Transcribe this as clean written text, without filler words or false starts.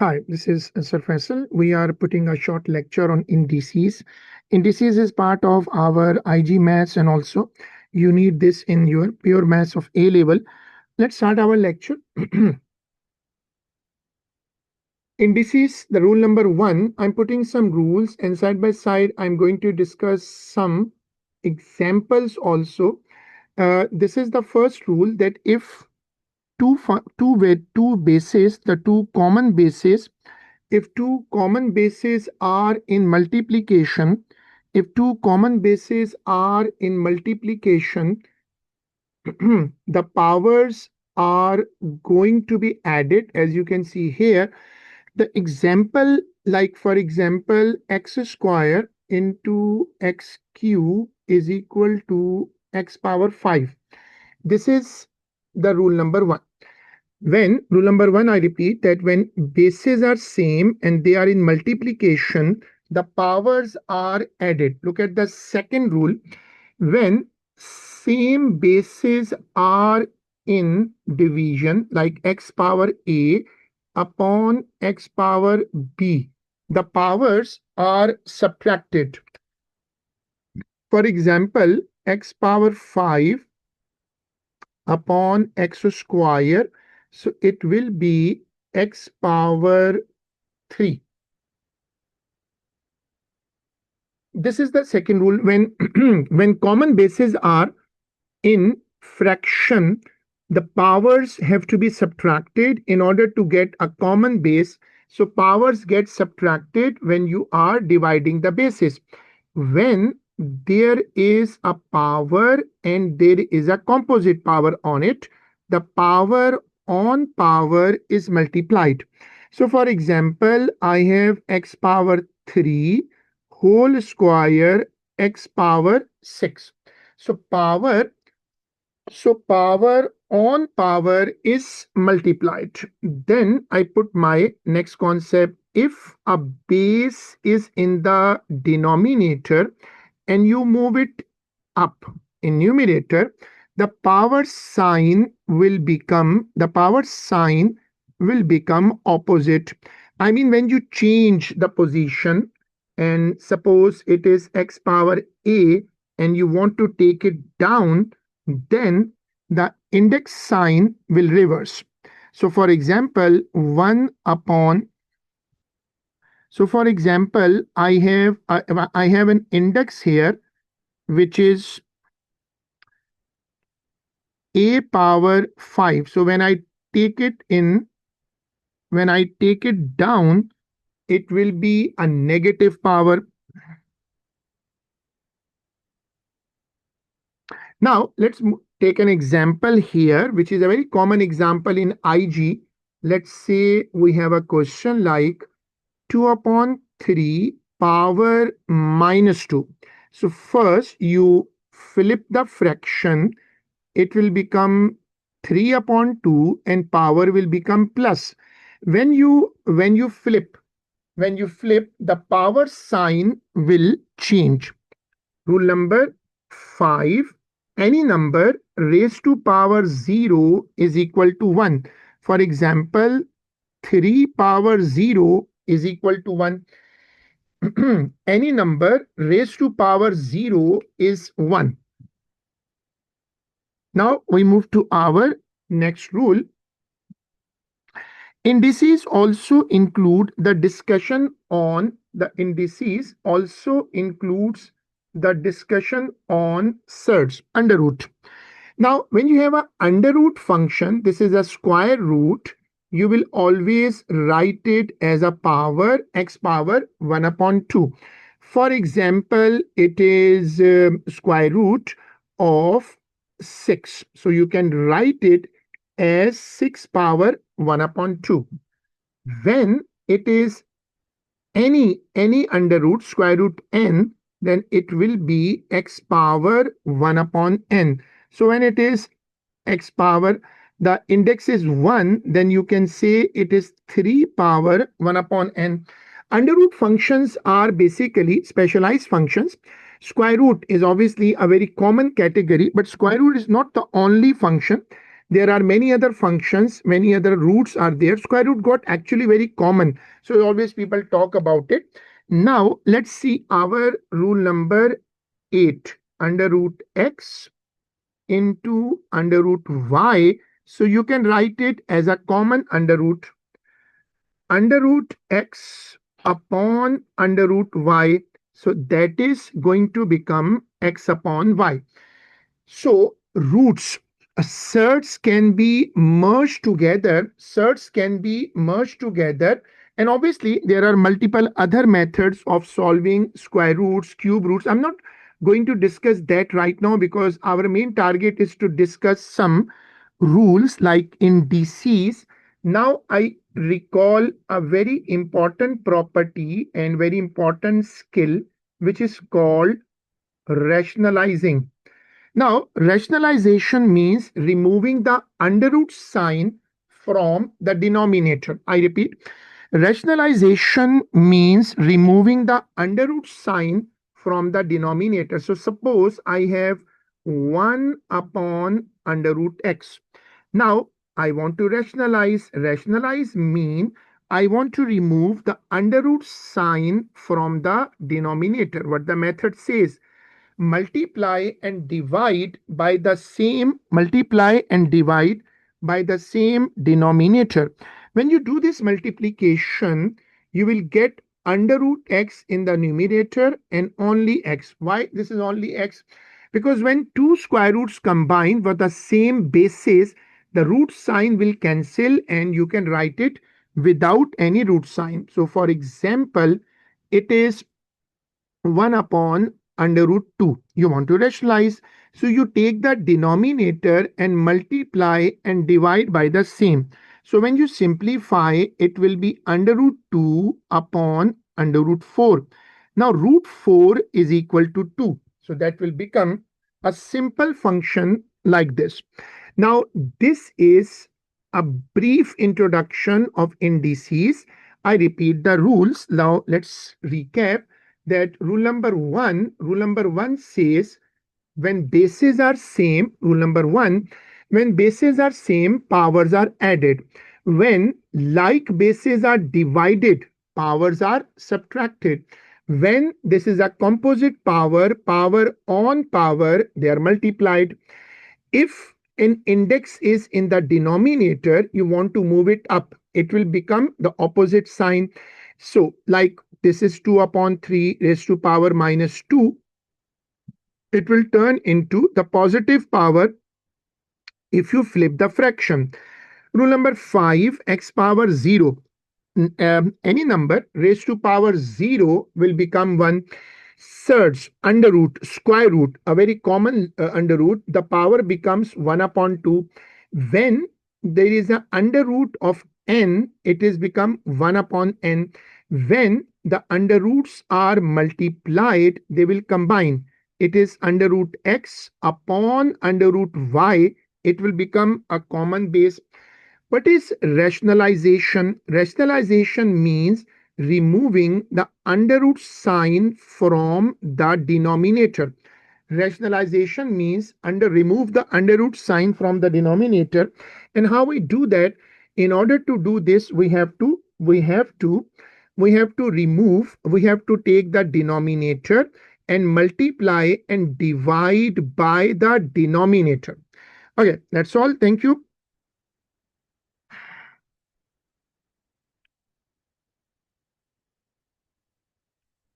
Hi, this is Sir Faisal. We are putting a short lecture on indices. Indices is part of our IG maths, and also you need this in your pure maths of A level. Let's start our lecture. Indices, the rule number one, I'm putting some rules, and side by side, I'm going to discuss some examples also. This is the first rule, that if two bases, the two common bases, if two common bases are in multiplication, if two common bases are in multiplication, the powers are going to be added, as you can see here. The example, like for example, x square into x cube is equal to x power 5. This is the rule number one. When rule number one, I repeat that when bases are same and they are in multiplication, the powers are added. Look at the second rule. When same bases are in division, like x power a upon x power b, the powers are subtracted. For example, x power 5 upon x square, so it will be x power 3. This is the second rule. When when common bases are in fraction, the powers have to be subtracted in order to get a common base. So powers get subtracted when you are dividing the bases. When there is a power and there is a composite power on it, the power on power is multiplied. So for example, I have x power 3 whole square x power 6. So power on power is multiplied. Then I put my next concept. If a base is in the denominator and you move it up in numerator, the power sign will become opposite. I mean, when you change the position, and suppose it is x power a and you want to take it down, then the index sign will reverse. So for example, 1 upon, so for example, I have an index here which is a power 5. So take it in, when I take it down, it will be a negative power. Now, let's take an example here, which is a very common example in IG. Let's say we have a question like 2 upon 3 power minus 2. So first you flip the fraction, it will become 3 upon 2 and power will become plus. When you flip, the power sign will change. Rule number 5, any number raised to power 0 is equal to 1. For example, 3 power 0 is equal to 1. Any number raised to power 0 is 1. Now we move to our next rule. Indices also include the discussion on surds, under root. Now, when you have an under root function, this is a square root, you will always write it as a power x power 1 upon 2. For example, it is square root of 6. So you can write it as 6 power 1 upon 2. When it is any under root, square root n, then it will be x power 1 upon n. So when it is x power, the index is 1, then you can say it is 3 power 1 upon n. Under root functions are basically specialized functions. Square root is obviously a very common category, but square root is not the only function. There are many other functions, many other roots are there. Square root got actually very common. So always people talk about it. Now let's see our rule number 8. Under root x into under root y. So you can write it as a common under root x upon under root y. So that is going to become x upon y. So roots, surds can be merged together. Surds can be merged together. And obviously, there are multiple other methods of solving square roots, cube roots. I'm not going to discuss that right now because our main target is to discuss some rules like indices. Now, I recall a very important property and very important skill, which is called rationalizing. Now, rationalization means removing the under root sign from the denominator. I repeat, rationalization means removing the under root sign from the denominator. So, suppose I have 1 upon under root x. Now, I want to rationalize. Rationalize mean I want to remove the under root sign from the denominator. What the method says, multiply and divide by the same denominator. When you do this multiplication, you will get under root x in the numerator and only x. Why this is only x? Because when two square roots combine with the same basis, the root sign will cancel and you can write it without any root sign. So for example, it is 1 upon under root 2. You want to rationalize. So you take the denominator and multiply and divide by the same. So when you simplify, it will be under root 2 upon under root 4. Now root 4 is equal to 2. So that will become a simple function like this. Now this is a brief introduction of indices. I repeat the rules. Now let's recap that rule number one says when bases are same, rule number one, when bases are same, powers are added. When like bases are divided, powers are subtracted. When this is a composite power, power on power, they are multiplied. If an index is in the denominator, you want to move it up, it will become the opposite sign. So, like this is 2 upon 3 raised to power minus 2, it will turn into the positive power if you flip the fraction. Rule number 5, x power 0. Any number raised to power 0 will become 1. Surds, under root, square root, a very common under root, the power becomes 1 upon 2. When there is an under root of n, it is become 1 upon n. When the under roots are multiplied, they will combine. It is under root x upon under root y. It will become a common base. What is rationalization? Rationalization means removing the under root sign from the denominator. Rationalization means remove the under root sign from the denominator. And how we do that? In order to do this, we have to take the denominator and multiply and divide by the denominator. Okay, that's all. Thank you.